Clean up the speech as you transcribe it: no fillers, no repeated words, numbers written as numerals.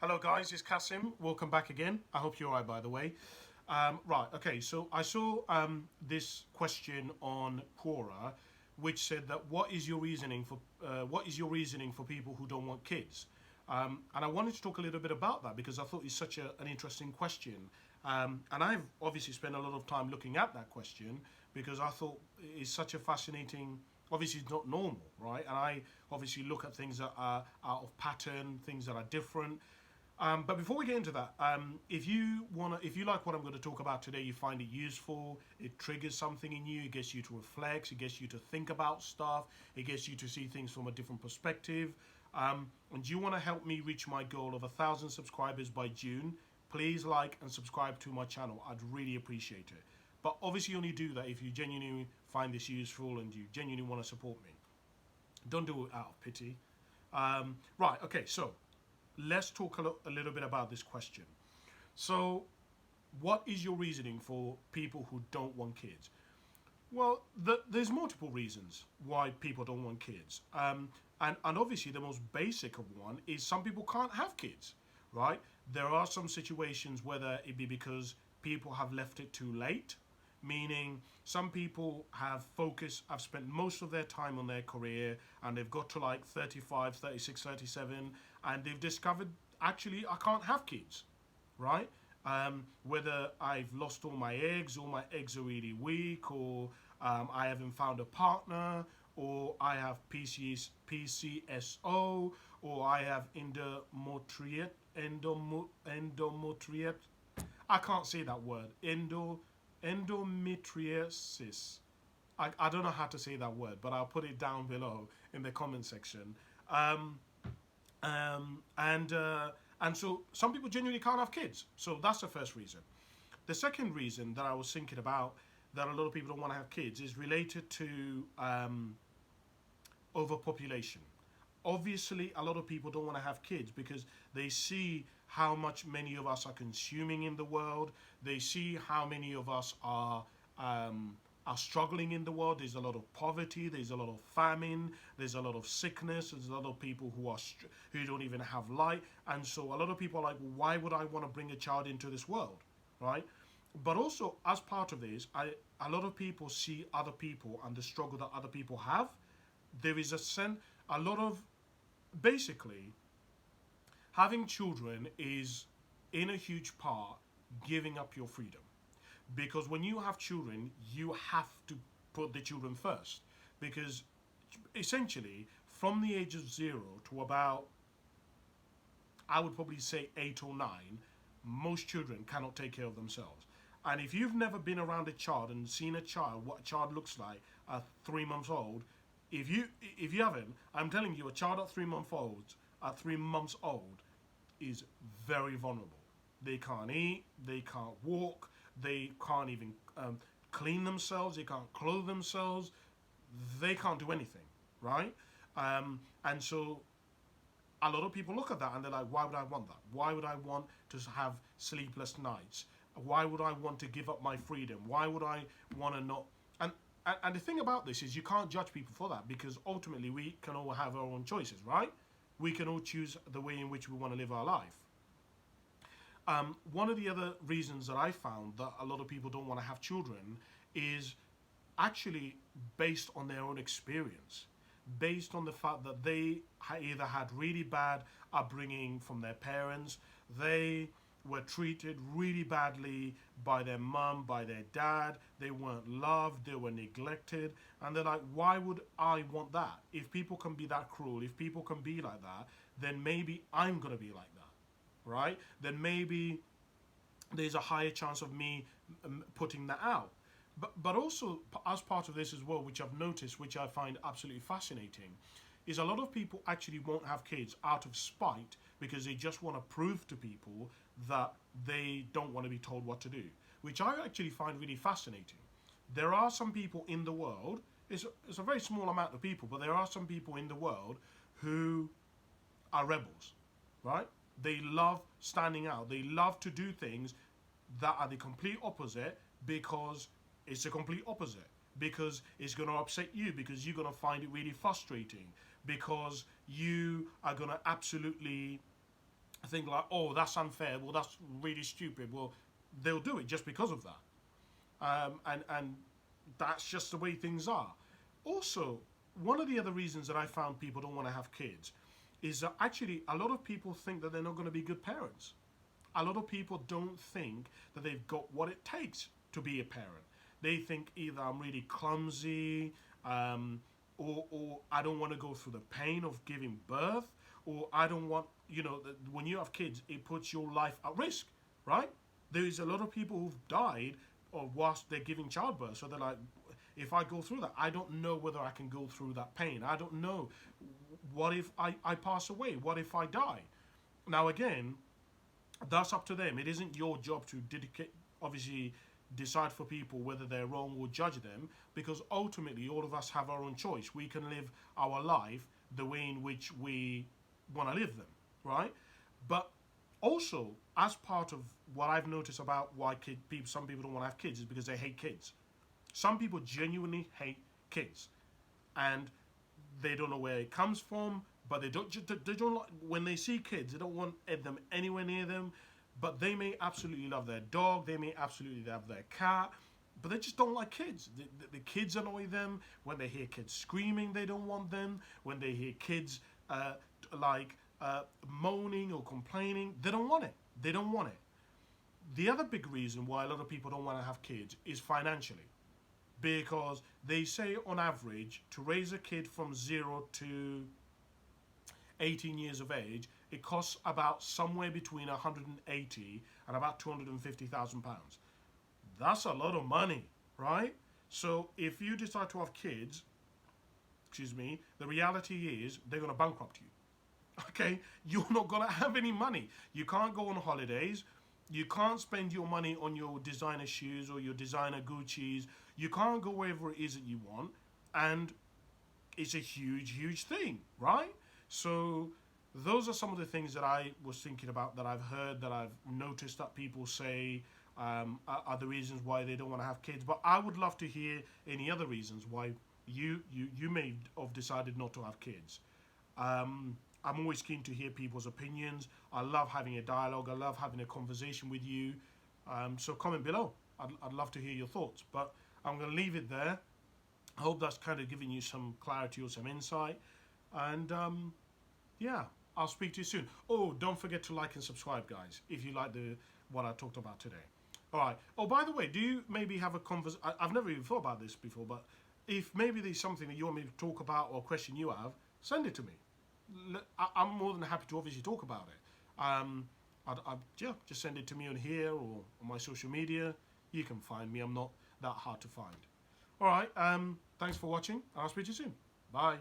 Hello guys, it's Kasim. Welcome back again. I hope you're alright by the way. Right, okay, so I saw this question on Quora which said that what is your reasoning for people who don't want kids? And I wanted to talk a little bit about that because I thought it's such an interesting question. And I've obviously spent a lot of time looking at that question because I thought it's such a fascinating, obviously it's not normal, right? And I obviously look at things that are out of pattern, things that are different. But before we get into that, if you like what I'm going to talk about today, you find it useful, it triggers something in you, it gets you to reflect, it gets you to think about stuff, it gets you to see things from a different perspective, and you want to help me reach my goal of 1,000 subscribers by June, please like and subscribe to my channel. I'd really appreciate it. But obviously, you only do that if you genuinely find this useful and you genuinely want to support me. Don't do it out of pity. Right, okay, so let's talk a little bit about this question. So, what is your reasoning for people who don't want kids? Well, there's multiple reasons why people don't want kids. And obviously, the most basic of one is some people can't have kids, right? There are some situations, whether it be because people have left it too late, meaning some people have spent most of their time on their career and they've got to like 35, 36, 37, and they've discovered actually I can't have kids, right? Whether I've lost all my eggs are really weak, or I haven't found a partner, or I have PCSO, or I have endometriate. I can't say that word. Endometriosis. I don't know how to say that word, but I'll put it down below in the comment section. Um, and so some people genuinely can't have kids. So that's the first reason. The second reason that I was thinking about that a lot of people don't want to have kids is related to overpopulation. Obviously, a lot of people don't want to have kids because they see how much many of us are consuming in the world. They see how many of us are struggling in the world. There's a lot of poverty. There's a lot of famine. There's a lot of sickness. There's a lot of people who don't even have light. And so a lot of people are like, why would I want to bring a child into this world, right? But also, as part of this, a lot of people see other people and the struggle that other people have. There is a lot of, basically, having children is in a huge part giving up your freedom, because when you have children you have to put the children first, because essentially from the age of 0 to about, I would probably say 8 or 9, most children cannot take care of themselves. And if you've never been around a child and seen a child, what a child looks like at 3 months old, if you haven't, I'm telling you, a child at 3 months old is very vulnerable. They can't eat, they can't walk, they can't even clean themselves, they can't clothe themselves, they can't do anything, right? And so a lot of people look at that and they're like, why would I want that? Why would I want to have sleepless nights? Why would I want to give up my freedom? Why would I want to not? And the thing about this is you can't judge people for that, because ultimately we can all have our own choices, right? We can all choose the way in which we want to live our life. One of the other reasons that I found that a lot of people don't want to have children is actually based on their own experience, based on the fact that they either had really bad upbringing from their parents, they were treated really badly by their mum, by their dad, they weren't loved, they were neglected, and they're like, why would I want that? If people can be that cruel, if people can be like that, then maybe I'm gonna be like that, right? Then maybe there's a higher chance of me putting that out. But also, as part of this as well, which I've noticed, which I find absolutely fascinating, is a lot of people actually won't have kids out of spite because they just want to prove to people that they don't want to be told what to do, which I actually find really fascinating. There are some people in the world, it's a very small amount of people, but there are some people in the world who are rebels, right? They love standing out. They love to do things that are the complete opposite, because it's the complete opposite. Because it's going to upset you, because you're going to find it really frustrating, because you are going to absolutely think like, oh, that's unfair. Well, that's really stupid. Well, they'll do it just because of that. And that's just the way things are. Also, one of the other reasons that I found people don't want to have kids is that actually a lot of people think that they're not going to be good parents. A lot of people don't think that they've got what it takes to be a parent. They think either I'm really clumsy, or I don't want to go through the pain of giving birth, or I don't want, when you have kids, it puts your life at risk, right? There is a lot of people who've died or whilst they're giving childbirth. So they're like, if I go through that, I don't know whether I can go through that pain. I don't know. What if I pass away? What if I die? Now, again, that's up to them. It isn't your job to dedicate, obviously, decide for people whether they're wrong or judge them, because ultimately all of us have our own choice. We can live our life the way in which we want to live them, right? But also, as part of what I've noticed about why some people don't want to have kids is because they hate kids. Some people genuinely hate kids, and they don't know where it comes from. But they don't like, when they see kids, they don't want them anywhere near them. But they may absolutely love their dog, they may absolutely love their cat, but they just don't like kids. The kids annoy them. When they hear kids screaming, they don't want them. When they hear kids like moaning or complaining, they don't want it. They don't want it. The other big reason why a lot of people don't want to have kids is financially, because they say on average to raise a kid from 0 to 18 years of age, it costs about somewhere between 180 and about 250,000 pounds. That's a lot of money, right? So if you decide to have kids, excuse me, the reality is they're going to bankrupt you. Okay, you're not going to have any money. You can't go on holidays. You can't spend your money on your designer shoes or your designer Gucci's. You can't go wherever it is that you want, and it's a huge, huge thing, right? So those are some of the things that I was thinking about, that I've heard, that I've noticed that people say are the reasons why they don't want to have kids. But I would love to hear any other reasons why you may have decided not to have kids. I'm always keen to hear people's opinions. I love having a dialogue. I love having a conversation with you. So comment below. I'd love to hear your thoughts. But I'm going to leave it there. I hope that's kind of giving you some clarity or some insight. And yeah, I'll speak to you soon. Oh, don't forget to like and subscribe, guys, if you like what I talked about today. All right. Oh, by the way, do you maybe have a conversation? I've never even thought about this before, but if maybe there's something that you want me to talk about or a question you have, send it to me. I'm more than happy to obviously talk about it. Yeah, just send it to me on here or on my social media. You can find me. I'm not that hard to find. All right. Thanks for watching. I'll speak to you soon. Bye.